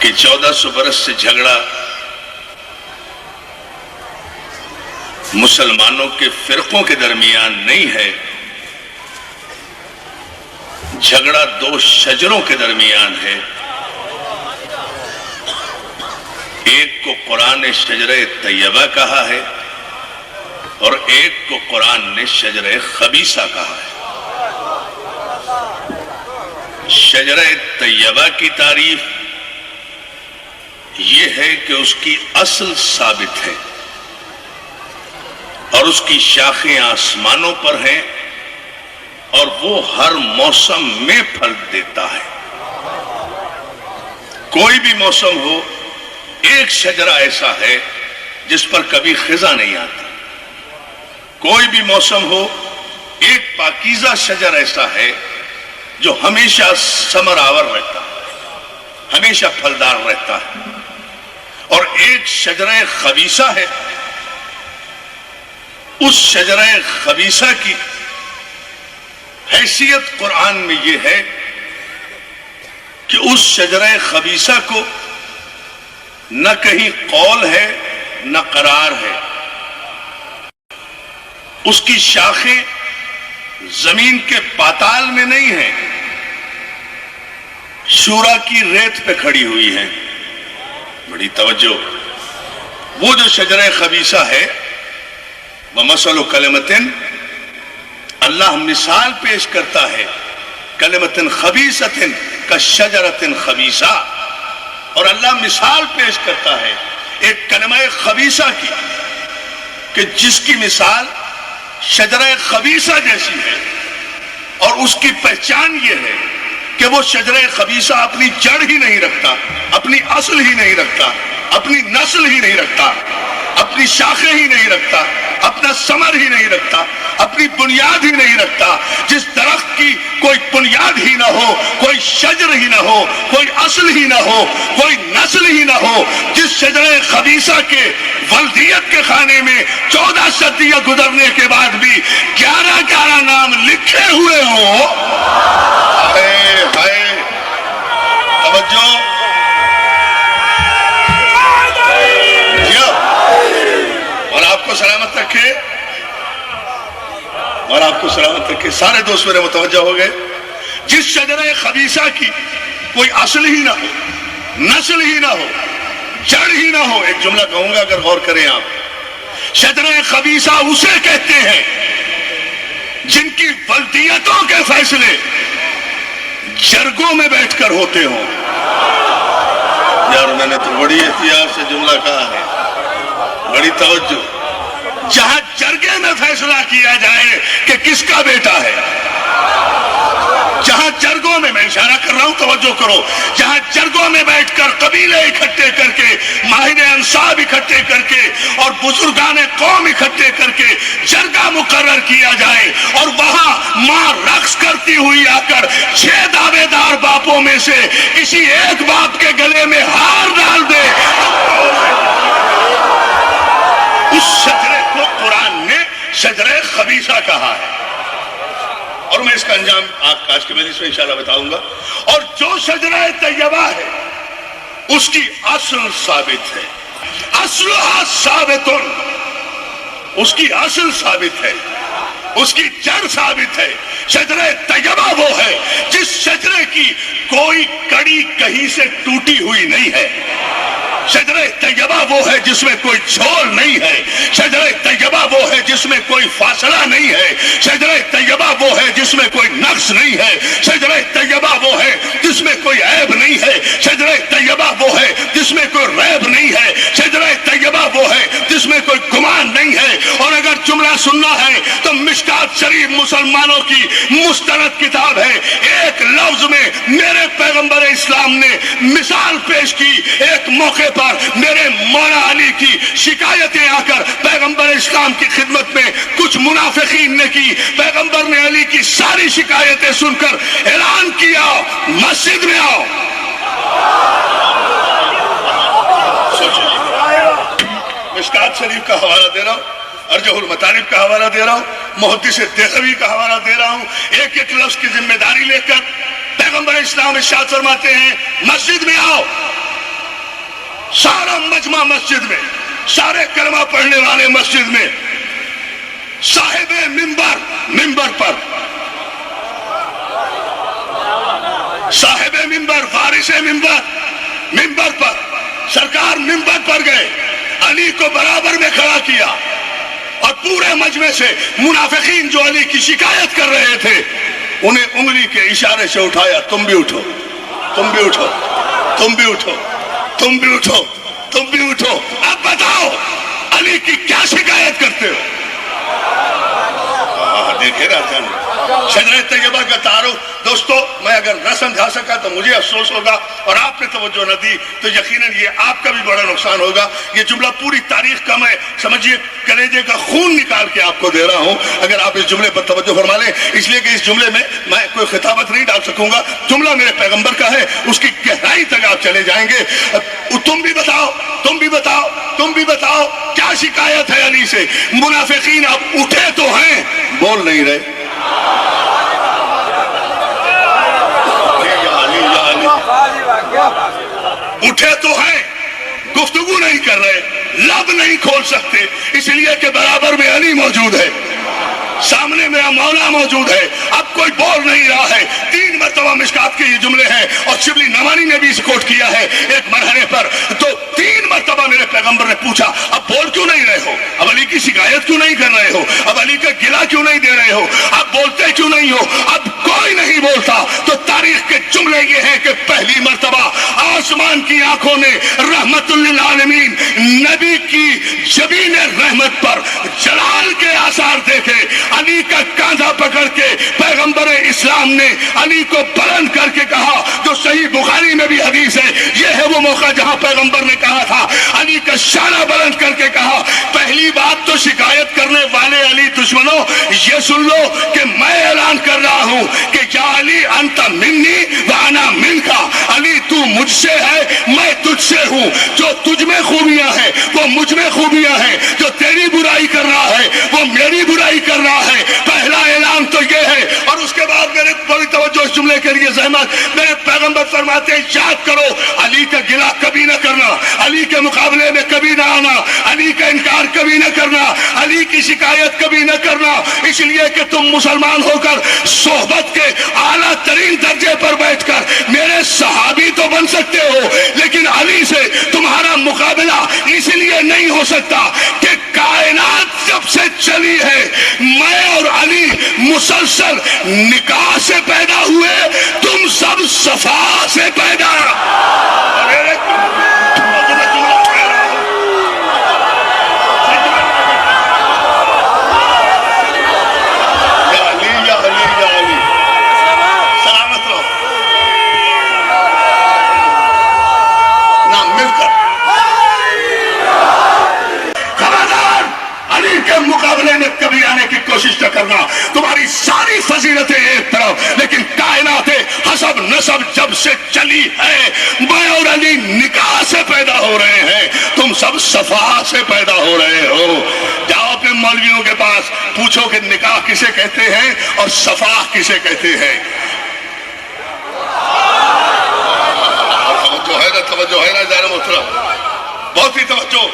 کہ 1400 برس سے جھگڑا مسلمانوں کے فرقوں کے درمیان نہیں ہے، جھگڑا دو شجروں کے درمیان ہے۔ ایک کو قرآن نے شجرہ طیبہ کہا ہے اور ایک کو قرآن نے شجرہ خبیثہ کہا ہے۔ شجرہ طیبہ کی تعریف یہ ہے کہ اس کی اصل ثابت ہے اور اس کی شاخیں آسمانوں پر ہیں اور وہ ہر موسم میں پھل دیتا ہے۔ کوئی بھی موسم ہو، ایک شجرہ ایسا ہے جس پر کبھی خزاں نہیں آتی۔ کوئی بھی موسم ہو، ایک پاکیزہ شجر ایسا ہے جو ہمیشہ ثمر آور رہتا ہے، ہمیشہ پھلدار رہتا ہے۔ اور ایک شجرہ خبیثہ ہے، اس شجرہ خبیثہ کی حیثیت قرآن میں یہ ہے کہ اس شجرہ خبیثہ کو نہ کہیں قول ہے نہ قرار ہے۔ اس کی شاخیں زمین کے پاتال میں نہیں ہیں، شورا کی ریت پہ کھڑی ہوئی ہیں۔ بڑی توجہ، وہ جو شجرہ خبیثہ ہے وَمَثَلُ كَلِمَةٍ، اللہ مثال پیش کرتا ہے کلمۃ خبیثۃ کالشجرۃ خبیثہ، اور اللہ مثال پیش کرتا ہے ایک کلمہ خبیثہ کی کہ جس کی مثال شجرہ خبیثہ جیسی ہے، اور اس کی پہچان یہ ہے کہ وہ شجرہ خبیثہ اپنی جڑ ہی نہیں رکھتا، اپنی اصل ہی نہیں رکھتا، اپنی نسل ہی نہیں رکھتا، اپنی شاخیں ہی نہیں رکھتا، اپنا ثمر ہی نہیں رکھتا، اپنی بنیاد ہی نہیں رکھتا۔ جس درخت کی کوئی بنیاد ہی نہ ہو، کوئی شجر ہی نہ ہو، کوئی اصل ہی نہ ہو، کوئی نسل ہی نہ ہو، جس شجرہ خبیثہ کے ولدیت کے خانے میں 14 صدیاں گزرنے کے بعد بھی 11 نام لکھے ہوئے ہوں۔ توجہ، اور آپ کو سلامت رکھے، اور آپ کو سلامت رکھے۔ سارے دوست میرے متوجہ ہو گئے۔ جس شجرہ خبیثہ کی کوئی اصل ہی نہ ہو، نسل ہی نہ ہو، جڑ ہی نہ ہو۔ ایک جملہ کہوں گا اگر غور کریں آپ، شجرہ خبیثہ اسے کہتے ہیں جن کی ولدیتوں کے فیصلے جرگوں میں بیٹھ کر ہوتے ہوں۔ یار میں نے تو بڑی احتیاط سے جملہ کہا ہے، بڑی توجہ۔ جہاں جرگے میں فیصلہ کیا جائے کہ کس کا بیٹا ہے، جہاں جرگوں میں اشارہ کر رہا ہوں، توجہ کرو، جہاں جرگوں میں بیٹھ کر قبیلے اکٹھے کر کے، ماہر انصاب اکٹھے کر کے اور بزرگان قوم اکٹھے کر کے جرگہ مقرر کیا جائے، اور وہاں ماں رقص کرتی ہوئی آ کر 6 دعوے دار باپوں میں سے کسی ایک باپ کے گلے میں ہار ڈال دے، اس شجرے کو قرآن نے شجرہ خبیثہ کہا ہے۔ اور میں اس کا انجام آج کے مجلس میں انشاءاللہ بتاؤں گا۔ اور جو شجرہ طیبہ ہے اس کی اصل ثابت ہے، اصلها ثابت، اس کی اصل ثابت ہے، اس کی جڑ ثابت ہے۔ شجرہ طیبہ وہ ہے جس شجرے کی کوئی کڑی کہیں سے ٹوٹی ہوئی نہیں ہے۔ شجرہ طیبہ وہ ہے جس میں کوئی چھول نہیں ہے۔ شجرہ طیبہ وہ ہے جس میں کوئی فاصلہ نہیں ہے۔ شجرہ طیبہ وہ ہے جس میں کوئی نقص نہیں ہے۔ شجرہ طیبہ وہ ہے جس میں کوئی عیب نہیں ہے۔ شجرہ طیبہ وہ ہے جس میں کوئی ریب نہیں ہے۔ شجرہ طیبہ وہ ہے جس میں کوئی گمان نہیں ہے۔ اور اگر جملہ سننا ہے تو مشکات شریف مسلمانوں کی مستند کتاب ہے۔ ایک لفظ میں میرے پیغمبر اسلام نے مثال پیش کی۔ ایک موقع پر میرے مولا علی کی شکایتیں آ کر پیغمبر اسلام کی خدمت میں کچھ منافقین نے کی۔ پیغمبر نے علی کی ساری شکایتیں سن کر اعلان کیا، مسجد میں آؤ۔ مشکات شریف کا حوالہ دے رہا ہوں، ارجح المطالب کا حوالہ دے رہا ہوں، محدث دہلوی کا حوالہ دے رہا ہوں۔ ایک ایک لفظ کی ذمہ داری لے کر پیغمبر اسلام ارشاد فرماتے ہیں، مسجد میں آؤ۔ سارا مجمع مسجد میں، سارے کلمہ پڑھنے والے مسجد میں، صاحب منبر منبر پر، صاحب منبر وارث منبر منبر پر، سرکار منبر پر گئے، علی کو برابر میں کھڑا کیا اور پورے مجمع سے منافقین جو علی کی شکایت کر رہے تھے انہیں انگلی کے اشارے سے اٹھایا، تم بھی اٹھو، تم بھی اٹھو، تم بھی اٹھو، تم بھی اٹھو، تم بھی اٹھو، اب بتاؤ علی کی کیا شکایت کرتے ہو؟ دیکھے راجان شجرہ طیبہ کا تعارف دوستو میں اگر نہ سمجھا سکا تو مجھے افسوس ہوگا، اور آپ نے توجہ نہ دی تو یقیناً یہ آپ کا بھی بڑا نقصان ہوگا۔ یہ جملہ پوری تاریخ کا میں سمجھیے کلیجے کا خون نکال کے آپ کو دے رہا ہوں، اگر آپ اس جملے پر توجہ فرما لیں، اس لیے کہ اس جملے میں میں کوئی خطابت نہیں ڈال سکوں گا، جملہ میرے پیغمبر کا ہے، اس کی گہرائی تک آپ چلے جائیں گے۔ تم بھی بتاؤ، تم بھی بتاؤ، تم بھی بتاؤ کیا شکایت ہے علی سے؟ منافقین اب اٹھے تو ہیں، بول نہیں رہے، اٹھے تو ہیں، گفتگو نہیں کر رہے، لب نہیں کھول سکتے، اس لیے کہ برابر میں علی موجود ہے، سامنے میرا مولا موجود ہے، اب کوئی بول نہیں رہا ہے۔ 3 مرتبہ مشکات کے یہ جملے ہیں اور شبلی نمانی نے بھی اس کوٹ کیا ہے ایک مرحلے پر، تو 3 مرتبہ میرے پیغمبر نے پوچھا اب بول کیوں نہیں رہے ہو، اب علی کی شکایت کیوں نہیں کر رہے ہو، اب علی کا گلہ کیوں نہیں دے رہے ہو، اب بولتے کیوں نہیں ہو؟ اب کوئی نہیں بولتا تو تاریخ کے جملے یہ ہیں کہ پہلی مرتبہ آسمان کی آنکھوں نے رحمت للعالمین نبی کی جبین رحمت پر جلال کے آثار دیکھے، علی کا کاندھا پکڑ کے پیغمبر اسلام نے علی کو بلند کر کے کہا، جو صحیح بخاری میں بھی حدیث ہے، یہ ہے وہ موقع جہاں پیغمبر نے کہا تھا، علی کا شانہ بلند کر کے کہا، پہلی بات تو شکایت کرنے والے علی دشمنوں یہ سن لو کہ میں اعلان کر رہا ہوں کہ یا علی انت منی وانا منکا، علی تو مجھ سے ہے میں تجھ سے ہوں، جو تجھ میں خوبیاں ہیں وہ مجھ میں خوبیاں ہیں، جو تیری برائی کر رہا ہے وہ میری برائی کر رہا ہے، پہلا اعلان تو یہ ہے۔ اور اس کے بعد میرے بڑی توجہ اس جملے کے لیے زحمت، میرے پیغمبر فرماتے ہیں یاد کرو علی کا گلہ کبھی نہ کرنا، علی کے مقابلے میں کبھی نہ آنا، علی کا انکار کبھی نہ کرنا، علی کی شکایت کبھی نہ کرنا، اس لیے کہ تم مسلمان ہو کر صحبت کے اعلیٰ ترین درجے پر بیٹھ کر میرے صحابی تو بن سکتے ہو، لیکن علی سے تمہارا مقابلہ اس لیے نہیں ہو سکتا کہ کائنات جب سے چلی ہے میں اور علی مسلسل نکاح سے پیدا ہوئے، تم سب صفا سے پیدا۔ مقابلے میں کبھی آنے کی کوشش نہ کرنا، تمہاری ساری فضیلتیں ایک طرف، لیکن کائنات حسب نسب جب سے چلی ہے میں اور علی نکاح سے پیدا ہو رہے ہیں، تم سب صفا سے پیدا ہو رہے ہو۔ جاؤ اپنے مولویوں کے پاس پوچھو کہ نکاح کسے کہتے ہیں اور صفا کسے کہتے ہیں۔ توجہ ہے نا ذرا محترم، بہت ہی توجہ۔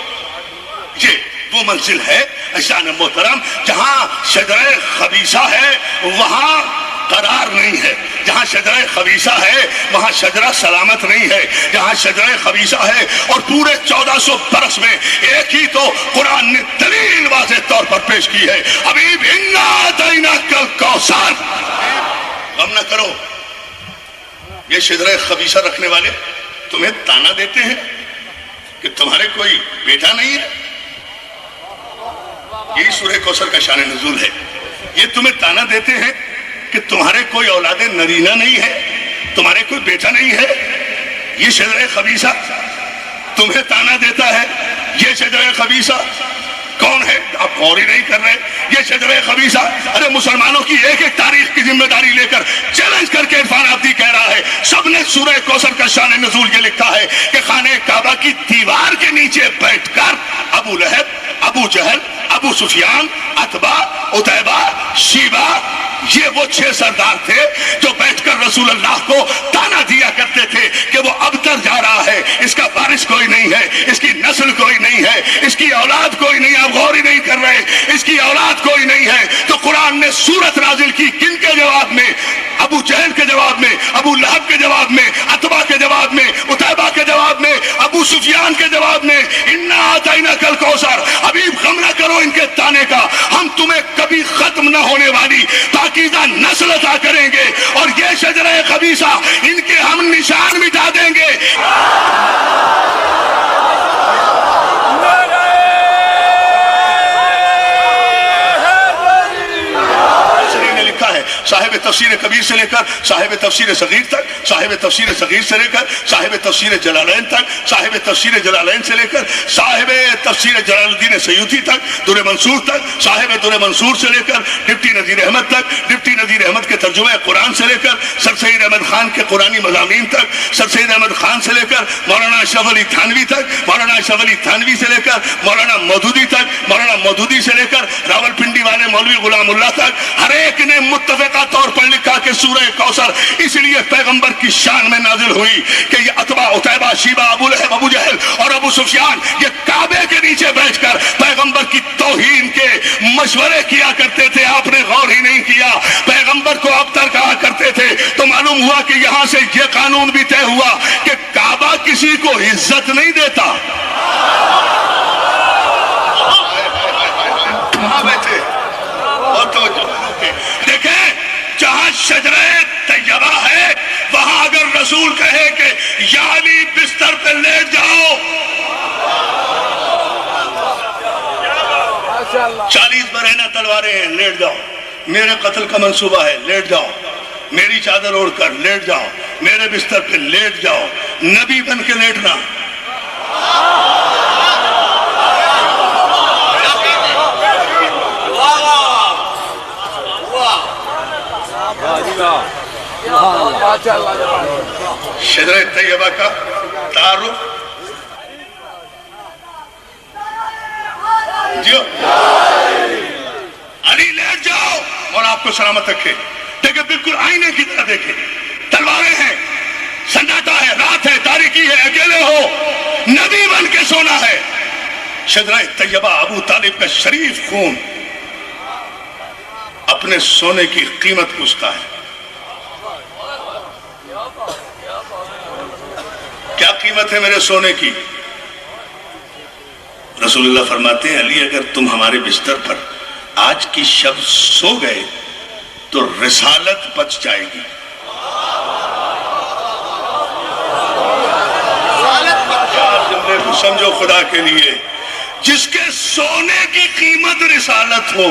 یہ وہ منزل ہے عزیزان محترم جہاں شجرہ خبیثہ ہے وہاں قرار نہیں ہے، جہاں شجرہ خبیثہ ہے وہاں شجرہ سلامت نہیں ہے، جہاں شجرہ خبیثہ ہے اور پورے 1400 برس میں ایک ہی تو قرآن نے دلیل واضح طور پر پیش کی ہے، حبیب انا اعطیناک الکوثر۔ غم نہ کرو، یہ شجرہ خبیثہ رکھنے والے تمہیں تانا دیتے ہیں کہ تمہارے کوئی بیٹا نہیں ہے، یہی سورہ کوثر کا شان نزول ہے۔ یہ تمہیں تانا دیتے ہیں کہ تمہارے کوئی اولاد نرینہ نہیں ہے، تمہارے کوئی بیٹا نہیں ہے، یہ شجرہ خبیثہ تمہیں تانا دیتا ہے۔ یہ شجرہ خبیثہ کون ہے؟ آپ غور ہی نہیں کر رہے۔ یہ شجرہ خبیثہ، ارے مسلمانوں کی ایک ایک تاریخ کی ذمہ داری لے کر چیلنج کر کے عرفان آبدی کہہ رہا ہے، سب نے سورہ کوثر کا شان نزول یہ لکھا ہے کہ خانہ کعبہ کی دیوار کے نیچے بیٹھ کر ابو لہب، ابو جہل، ابو سفیان، عتبہ، عتیبہ، شیبہ، یہ وہ 6 سردار تھے جو بیٹھ کر رسول اللہ کو تانا دیا کرتے تھے کہ وہ ابتر جا رہا ہے، اس کا وارث کوئی نہیں ہے، اس کی نسل کوئی نہیں ہے، اس کی اولاد کوئی نہیں، آپ غور ہی نہیں کر رہے، اس کی اولاد کوئی نہیں ہے، تو قرآن نے سورت نازل کی کن کے جواب میں؟ ابو جہل کے جواب میں، ابو لہب کے جواب میں، عتبہ کے جواب میں، عتیبہ کے جواب میں، ابو سفیان کے جواب میں، انا اعطیناک الکوثر، حبیب غم نہ کرو ان کے تانے کا، ہم تمہیں کبھی ختم نہ ہونے والی پاکیزہ نسل عطا کریں گے، اور یہ شجرہ خبیثہ ان کے ہم نشان مٹا دیں گے۔ صاحب تفسیر کبیر سے لے کر صاحب تفسیر صغیر تک، صاحب تفسیر صغیر سے لے کر صاحب تفسیر جلالین تک، صاحب تفسیر جلالین سے لے کر صاحب تفسیر جلال الدین سیوطی تک، در منصور تک، صاحب در منصور سے لے کر ڈپٹی نذیر احمد تک، ڈپٹی نذیر احمد کے ترجمہ قرآن سے لے کر سر سید احمد خان کے قرآنی مضامین تک، سر سید احمد خان سے لے کر مولانا اشرف علی تھانوی تک، مولانا اشرف علی تھانوی سے لے کر مولانا مودودی تک، مولانا مودودی سے لے کر راول پنڈی والے مولوی غلام اللہ تک، ہر ایک نے متفقہ طور پر لکھا کہ سورہ کوثر اس لیے پیغمبر کی شان میں نازل ہوئی کہ یہ عتبہ، عتیبہ، شیبہ، ابو لہب، ابو جہل اور ابو سفیان یہ کعبے کے نیچے بیٹھ کر پیغمبر کی توہین کے مشورے کیا کرتے تھے، آپ نے غور ہی نہیں کیا، پیغمبر کو ابتر کہا کرتے تھے، تو معلوم ہوا کہ یہاں سے یہ قانون بھی طے ہوا کہ کعبہ کسی کو عزت نہیں دیتا۔ کہاں بیٹھے اور توجہ دیکھیں، جہاں شجرہ طیبہ ہے وہاں اگر رسول کہے کہ یا علی بستر پہ لیٹ جاؤ، 40 برہنہ تلواریں ہیں، لیٹ جاؤ، میرے قتل کا منصوبہ ہے، لیٹ جاؤ، میری چادر اوڑھ کر لیٹ جاؤ، میرے بستر پہ لیٹ جاؤ، نبی بن کے لیٹنا۔ شجرہ طیبہ کا تعارف جیو، علی لیٹ جاؤ اور آپ کو سلامت رکھے، دیکھیں بالکل آئینے کی طرح دیکھیں، تلواریں ہیں، سناٹا ہے، رات ہے، تاریکی ہے، اکیلے ہو، نبی بن کے سونا ہے۔ شجرہ طیبہ ابو طالب کا شریف خون اپنے سونے کی قیمت پوچھتا ہے۔ کیا قیمت ہے میرے سونے کی؟ رسول اللہ فرماتے ہیں علی اگر تم ہمارے بستر پر آج کی شب سو گئے تو رسالت بچ جائے گی۔ جملے کو سمجھو خدا کے لیے، جس کے سونے کی قیمت رسالت ہو،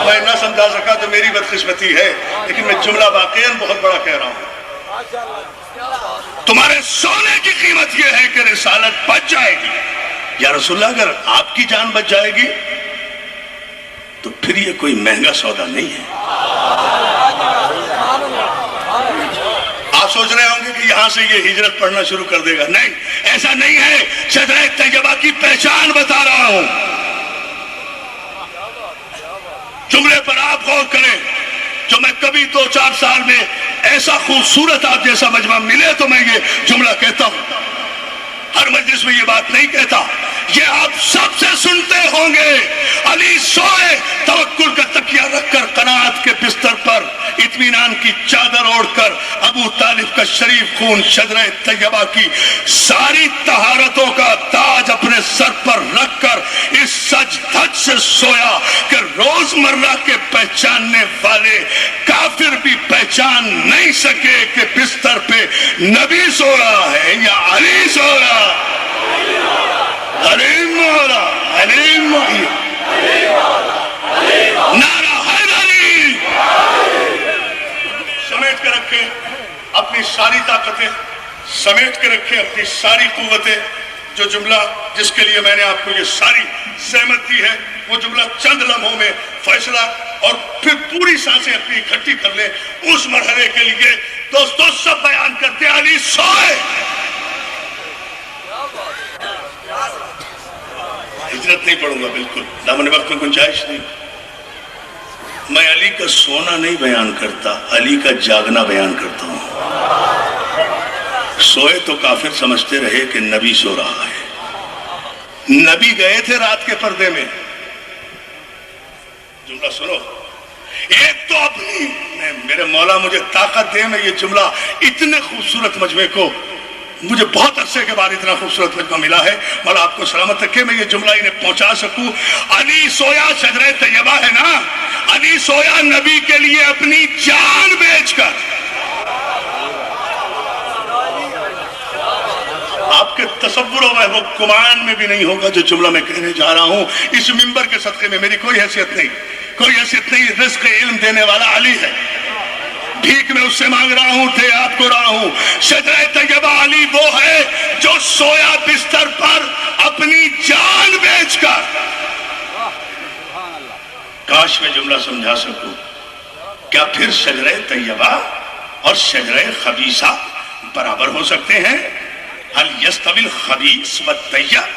میں نہ سمجھا سکا تو میری بدقسمتی ہے، لیکن میں جملہ واقعاً بہت بڑا کہہ رہا ہوں۔ تمہارے سونے کی قیمت یہ ہے کہ رسالت بچ جائے گی۔ یا رسول اللہ اگر آپ کی جان بچ جائے گی تو پھر یہ کوئی مہنگا سودا نہیں ہے۔ آپ سوچ رہے ہوں گے کہ یہاں سے یہ ہجرت پڑھنا شروع کر دے گا، نہیں، ایسا نہیں ہے۔ شجرہ طیبہ کی پہچان بتا رہا ہوں، جملے پر آپ غور کریں، جو میں کبھی 2-4 سال میں ایسا خوبصورت آپ جیسا مجمع ملے تو میں یہ جملہ کہتا ہوں، ہر مجلس میں یہ بات نہیں کہتا، یہ آپ سب سے سنتے ہوں گے۔ علی سوئے توکل کا تکیہ رکھ کر قناعت کے بستر پر اطمینان کی چادر اوڑھ کر ابو طالب کا شریف خون شجرہ طیبہ کی ساری طہارتوں کا تاج اپنے سر پر رکھ کر اس سج دھج سے سویا کہ روزمرہ کے پہچاننے والے کافر بھی پہچان نہیں سکے کہ بستر پہ نبی سو رہا ہے یا علی سو رہا۔ علی مولا، علی مولا، نعرہ حیدری۔ سمیٹ کے رکھیں اپنی ساری طاقتیں، سمیٹ کے رکھیں اپنی ساری قوتیں۔ جو جملہ جس کے لیے میں نے آپ کو یہ ساری زحمت دی ہے، وہ جملہ چند لمحوں میں فیصلہ اور پھر پوری سانسیں اپنی اکٹھی کر لیں اس مرحلے کے لیے۔ دوستو سب بیان کرتے علی سوئے۔ ہجرت نہیں پڑھوں گا بالکل، دامن وقت میں گنجائش نہیں۔ میں علی کا سونا نہیں بیان کرتا، علی کا جاگنا بیان کرتا ہوں۔ سوئے تو کافر سمجھتے رہے کہ نبی سو رہا ہے، نبی گئے تھے رات کے پردے میں۔ جملہ سنو، ایک تو اپنی میرے مولا مجھے طاقت دے، میں یہ جملہ اتنے خوبصورت مجمع کو، مجھے بہت عرصے کے بعد اتنا خوبصورت مجمع ملا ہے، مولا آپ کو سلامت رکھے، میں یہ جملہ انہیں پہنچا سکوں۔ علی سویا شجرہ طیبہ ہے نا، علی سویا نبی کے لیے اپنی جان بیچ کر۔ آپ کے تصور و وہم و گمان میں بھی نہیں ہوگا جو جملہ میں کہنے جا رہا ہوں۔ اس منبر کے صدقے میں میری کوئی حیثیت نہیں، کوئی حیثیت نہیں، رزق علم دینے والا علی ہے، بھیک میں اس سے مانگ رہا ہوں، دے آپ کو رہا ہوں۔ شجرہ طیبہ علی وہ ہے جو سویا بستر پر اپنی جان بیچ کر۔ کاش میں جملہ سمجھا سکوں۔ کیا پھر شجرہ طیبہ اور شجرہ خبیثہ برابر ہو سکتے ہیں؟ هل يستوي الخبيث والطيب؟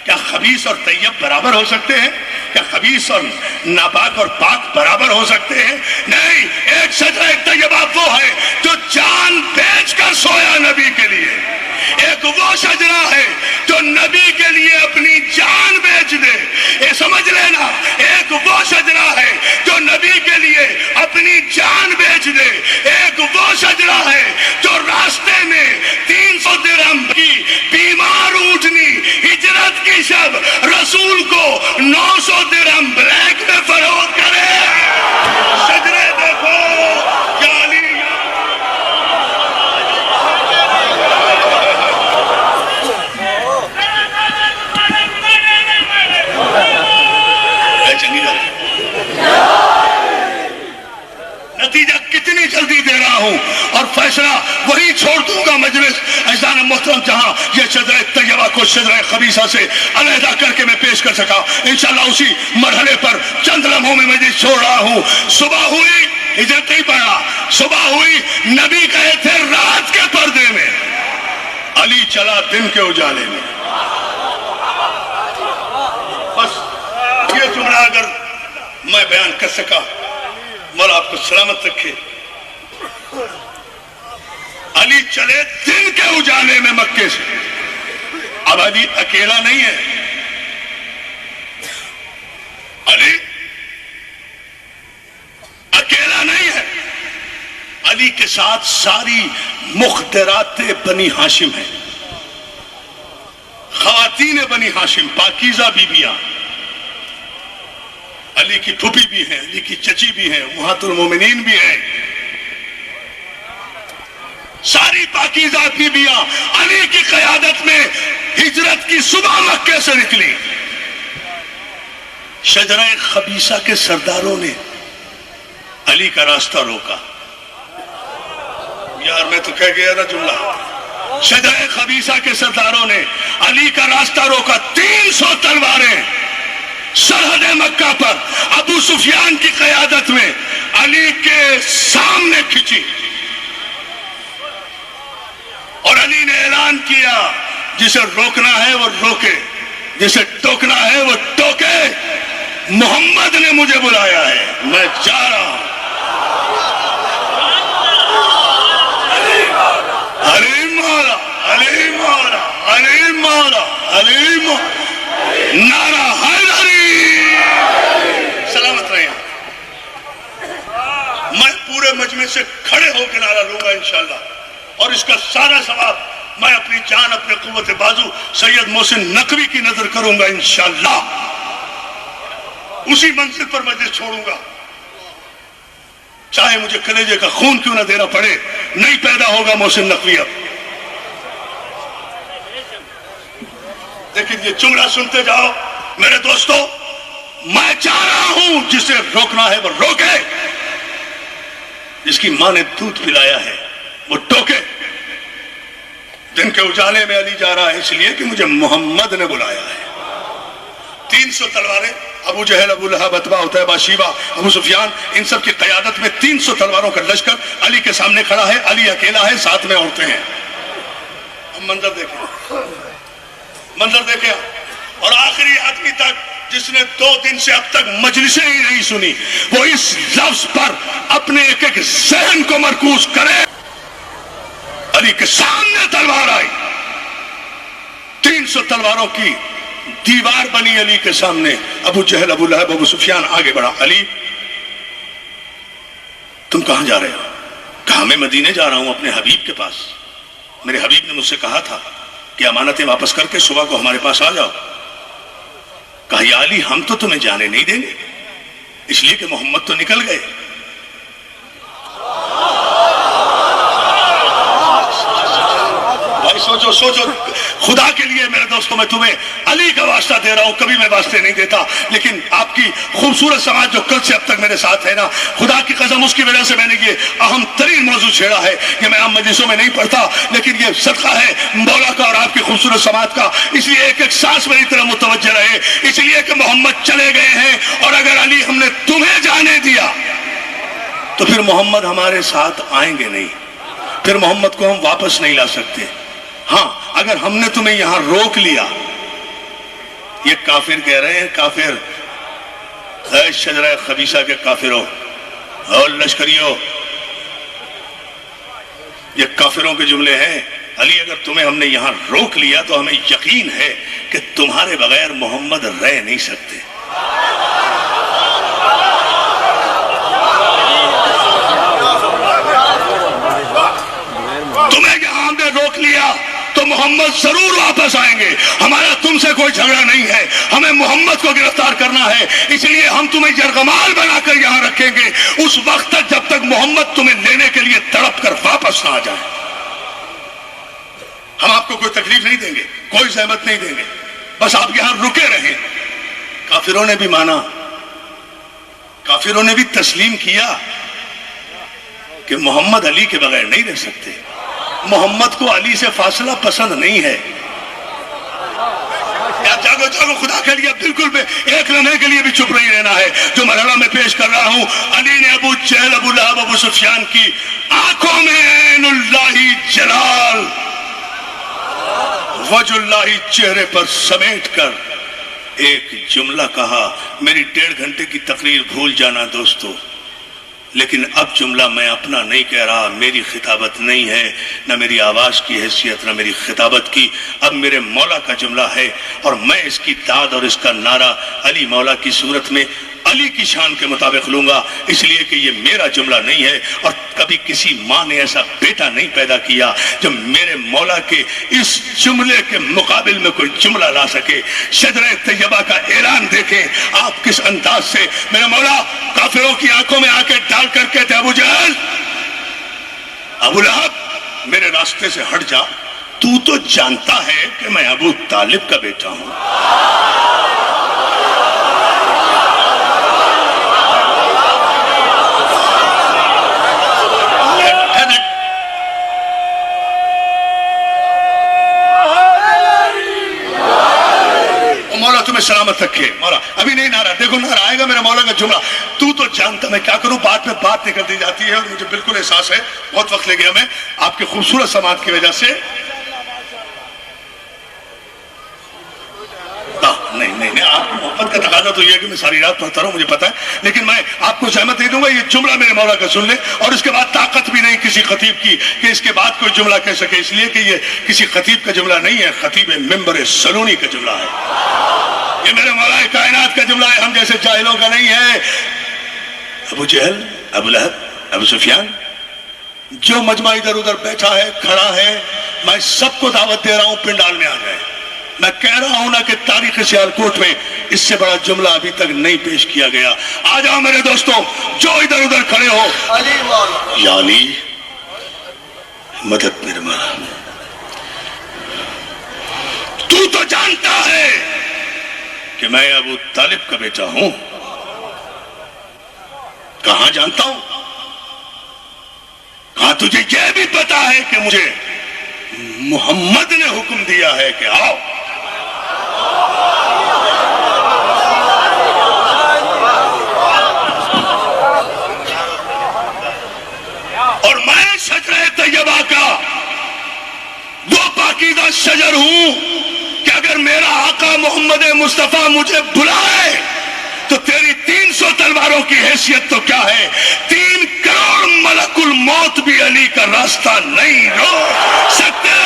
کیا خبیث اور طیب برابر ہو سکتے ہیں؟ کیا خبیث اور ناپاک اور پاک برابر ہو سکتے ہیں؟ نہیں، ایک شجرہ طیبہ وہ ہے جو جان بیچ کر سویا نبی کے لیے، ایک وہ شجرہ ہے جو نبی کے لیے اپنی جان بیچ دے۔ یہ سمجھ لینا، ایک وہ شجرہ ہے جو نبی کے لیے اپنی جان بیچ دے، ایک وہ شجرہ ہے جو راستے میں 300 درہم کی بیمار اونٹنی ہجرت کی شب رسول کو 900 درہم بلیک میں فروخت کرے۔ شجرے دیکھو یا علی، نتیجہ کتنی جلدی دے رہا ہوں اور فیصلہ وہی چھوڑ دوں گا مجلس اذان محترم جہاں یہ شجرہ طیبہ کو شجرہ خبیثہ سے علیحدہ کر کے میں پیش کر سکا۔ انشاءاللہ اسی مرحلے پر چند لمحوں میں مجلس چھوڑ رہا ہوں۔ صبح ہوئی، ہجرت نہیں پڑھا، صبح ہوئی، نبی گئے تھے رات کے پردے میں، علی چلا دن کے اجالے میں۔ بس یہ جملہ اگر میں بیان کر سکا، مولا آپ کو سلامت رکھے۔ علی چلے دن کے اجالے میں مکے سے۔ اب علی اکیلا نہیں ہے، علی اکیلا نہیں ہے، علی کے ساتھ ساری مخدرات بنی ہاشم ہیں، خواتین بنی ہاشم، پاکیزہ بیویاں، علی کی پھوپھی بھی ہیں، علی کی چچی بھی ہیں، امہات المومنین بھی ہیں، ساری پاکیزہ بیویاں علی کی قیادت میں ہجرت کی صبح مکے سے نکلی۔ شجرہ خبیثہ کے سرداروں نے علی کا راستہ روکا۔ یار میں تو کہہ گیا نا جملہ، شجرہ خبیثہ کے سرداروں نے علی کا راستہ روکا۔ 300 تلواریں سرحد مکہ پر ابو سفیان کی قیادت میں علی کے سامنے کھچی، اور علی نے اعلان کیا جسے روکنا ہے وہ روکے، جسے ٹوکنا ہے وہ ٹوکے، محمد نے مجھے بلایا ہے، میں جا رہا ہوں۔ علی مولا، علی مولا، علی مولا، علی مولا، نعرہ حیدری، سلامت رہے۔ میں پورے مجمع سے کھڑے ہو کے نعرہ لوں گا انشاءاللہ، اور اس کا سارا ثواب میں اپنی جان، اپنے قوت بازو سید محسن نقوی کی نظر کروں گا انشاءاللہ۔ اسی منزل پر مجلس چھوڑوں گا، چاہے مجھے کلیجے کا خون کیوں نہ دینا پڑے، نہیں پیدا ہوگا محسن نقوی اب۔ لیکن یہ جملہ سنتے جاؤ میرے دوستو، میں چاہ رہا ہوں جسے روکنا ہے وہ روکے، جس کی ماں نے دودھ پلایا ہے وہ ٹوکے۔ دن کے اجالے میں علی جا رہا ہے اس لیے کہ مجھے محمد نے بلایا ہے۔ 300 تلواریں، ابو جہل، ابو لہب، عتبہ، عتیبہ، شیبہ، ابو سفیان، ان سب کی قیادت میں 300 تلواروں کا لشکر علی کے سامنے کھڑا ہے۔ علی اکیلا ہے، ساتھ میں عورتیں ہیں۔ اب منظر دیکھیں، منظر دیکھیں، اور آخری آدمی تک جس نے 2 دن سے اب تک مجلسیں ہی نہیں سنی، وہ اس لفظ پر اپنے ایک ایک ذہن کو مرکوز کرے۔ علی کے سامنے تلوار آئی، 300 تلواروں کی دیوار بنی علی کے سامنے۔ ابو جہل، ابو لہب، ابو سفیان آگے بڑھا، علی تم کہاں جا رہے ہو؟ کہا میں مدینے جا رہا ہوں اپنے حبیب کے پاس، میرے حبیب نے مجھ سے کہا تھا کہ امانتیں واپس کر کے صبح کو ہمارے پاس آ جاؤ۔ کہا یا علی ہم تو تمہیں جانے نہیں دیں گے، اس لیے کہ محمد تو نکل گئے۔ بھائی سوچو سوچو، خدا کے لیے میرے دوستوں میں تمہیں علی کا واسطہ دے رہا ہوں، کبھی میں واسطے نہیں دیتا، لیکن آپ کی خوبصورت سماج جو کل سے اب تک میرے ساتھ ہے نا، خدا کی قسم اس کی وجہ سے میں نے یہ اہم ترین موضوع چھیڑا ہے کہ میں عام مجلسوں میں نہیں پڑھتا، لیکن یہ صدقہ ہے مولا کا اور آپ کی خوبصورت سماج کا، اس لیے ایک ایک سانس میری طرح متوجہ رہے، اس لیے کہ محمد چلے گئے ہیں، اور اگر علی ہم نے تمہیں جانے دیا تو پھر محمد ہمارے ساتھ آئیں گے نہیں، پھر محمد کو ہم واپس نہیں لا سکتے۔ ہاں اگر ہم نے تمہیں یہاں روک لیا، یہ کافر کہہ رہے ہیں، کافر اے شجرہ خبیثہ کے کافروں اور لشکریوں، یہ کافروں کے جملے ہیں۔ علی اگر تمہیں ہم نے یہاں روک لیا تو ہمیں یقین ہے کہ تمہارے بغیر محمد رہ نہیں سکتے۔ تمہیں یہاں ہم نے روک لیا تو محمد ضرور واپس آئیں گے، ہمارا تم سے کوئی جھگڑا نہیں ہے، ہمیں محمد کو گرفتار کرنا ہے، اس لیے ہم تمہیں یرغمال بنا کر یہاں رکھیں گے اس وقت تک جب تک محمد تمہیں لینے کے لیے تڑپ کر واپس نہ آ جائے۔ ہم آپ کو کوئی تکلیف نہیں دیں گے، کوئی زحمت نہیں دیں گے، بس آپ یہاں رکے رہیں۔ کافروں نے بھی مانا، کافروں نے بھی تسلیم کیا کہ محمد علی کے بغیر نہیں رہ سکتے، محمد کو علی سے فاصلہ پسند نہیں ہے۔ جاگو جاگو، خدا کے لیے بالکل بھی ایک لمحے کے لیے بھی چپ نہیں رہنا ہے۔ جو مرحلہ میں پیش کر رہا ہوں، علی نے ابو جہل، ابو لہب، ابو سفیان کی آنکھوں میں عین اللہ جلال، وجہ اللہ چہرے پر سمیٹ کر ایک جملہ کہا۔ میری 1.5 گھنٹے کی تقریر بھول جانا دوستو، لیکن اب جملہ میں اپنا نہیں کہہ رہا، میری خطابت نہیں ہے، نہ میری آواز کی حیثیت نہ میری خطابت کی، اب میرے مولا کا جملہ ہے، اور میں اس کی داد اور اس کا نعرہ علی مولا کی صورت میں علی کی شان کے مطابق لوں گا، اس لیے کہ یہ میرا جملہ نہیں ہے، اور کبھی کسی ماں نے ایسا بیٹا نہیں پیدا کیا جو میرے مولا کے اس جملے کے مقابل میں کوئی جملہ لا سکے۔ شجرہ طیبہ کا اعلان دیکھیں آپ کس انداز سے میرے مولا کافروں کی آنکھوں میں آ کے ڈال کر کہتے ابو جہل، ابو لہب میرے راستے سے ہٹ جا، تو جانتا ہے کہ میں ابو طالب کا بیٹا ہوں۔ مولا تمہیں سلامت رکھے، مولا ابھی نہیں نعرہ، دیکھو نعرہ آئے گا میرا مولا کا جملہ، تو جانتا میں کیا کروں، بات میں بات نکل دی جاتی ہے، اور مجھے بالکل احساس ہے بہت وقت لے گیا میں آپ کے خوبصورت سماعت کی وجہ سے۔ نہیں آپ کی محبت کا تقاضا تو یہ ہے کہ میں ساری رات پڑھتا رہوں، مجھے پتا ہے، لیکن میں آپ کو زحمت نہیں دوں گا، یہ جملہ میرے مولا کا سن لیں، اور اس کے بعد طاقت بھی نہیں کسی خطیب کی کہ اس کے بعد کوئی جملہ کہہ سکے، اس لیے کہ یہ کسی خطیب کا جملہ نہیں ہے، خطیب منبر سلونی کا جملہ ہے، یہ میرے مولا کائنات کا جملہ ہے، ہم جیسے جاہلوں کا نہیں ہے۔ ابو جہل، ابو لہب، ابو سفیان، جو مجمع ادھر ادھر بیٹھا ہے، کھڑا ہے، میں سب کو دعوت دے رہا ہوں پنڈال میں آ جائیں۔ میں کہہ رہا ہوں نا کہ تاریخ سیالکوٹ میں اس سے بڑا جملہ ابھی تک نہیں پیش کیا گیا۔ آ جاؤ میرے دوستوں، جو ادھر ادھر کھڑے ہو، یا علی مدد میرے مولا، تو جانتا ہے کہ میں ابو طالب کا بیٹا ہوں۔ کہاں جانتا ہوں؟ کہاں تجھے یہ بھی پتا ہے کہ مجھے محمد نے حکم دیا ہے کہ آؤ۔ اور میں شجرہ طیبہ کا وہ پاکیزہ شجر ہوں کہ اگر میرا آقا محمد مصطفیٰ مجھے بلائے تو تیری 300 تلواروں کی حیثیت تو کیا ہے، 3 کروڑ ملک الموت بھی علی کا راستہ نہیں روک سکتے۔